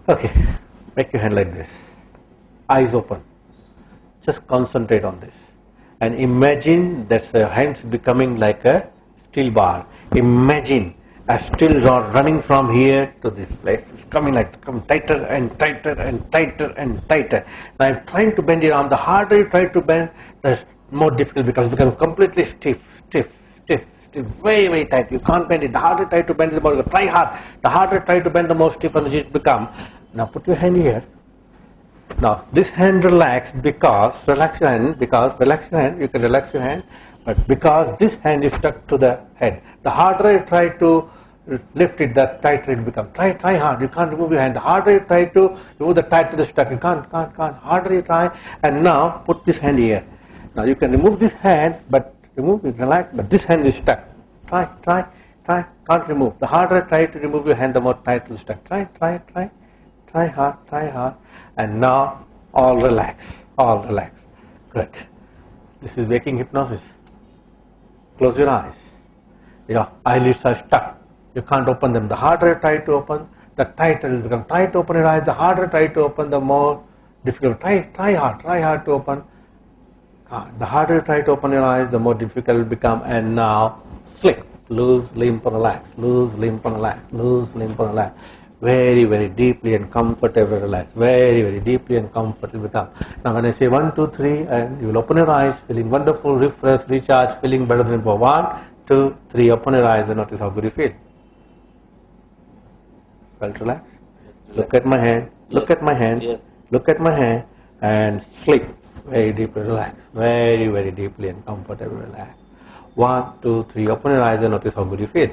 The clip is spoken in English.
Okay, make your hand like this, eyes open. Just concentrate on this and imagine that the hands becoming like a steel bar. Imagine a steel rod running from here to this place. It's coming tighter and tighter and tighter and tighter. Now I'm trying to bend your arm. The harder you try to bend, the more difficult because it becomes completely stiff, very, very tight. You can't bend it. The harder you try to bend the body, try hard. The harder you try to bend, the more stiff and rigid it become. Now put your hand here. Now this hand relaxed because, relax your hand, you can relax your hand, but because this hand is stuck to the head. The harder you try to lift it, the tighter it becomes. Try hard, you can't remove your hand. The harder you try to remove the tighter the stuck, you can't. Harder you try, and now put this hand here. Now you can remove this hand, but relax, but this hand is stuck. Try, can't remove. The harder you try to remove your hand, the more tight it will stuck. Try hard, and now all relax. Good. This is waking hypnosis. Close your eyes. Your eyelids are stuck. You can't open them. The harder you try to open, the tighter it will become. Try to open your eyes. The harder you try to open, the more difficult. Try hard to open. The harder you try to open your eyes, the more difficult it will become. And now flip. Loose, limp, and relax. Loose, limp, and relax. Loose, limp, and relax. Very, very deeply and comfortable relax. Very, very deeply and comfortable become. Now when I say 1, 2, 3, and you will open your eyes, feeling wonderful, refreshed, recharged, feeling better than before. 1, 2, 3, open your eyes and notice how good you feel. Felt relaxed? Yes. Look at my hand. Yes. Look at my hand. Yes. Look at my hand and sleep. Very deeply relaxed. Very, very deeply and comfortable relaxed. 1, 2, 3, open your eyes and notice how good you feel.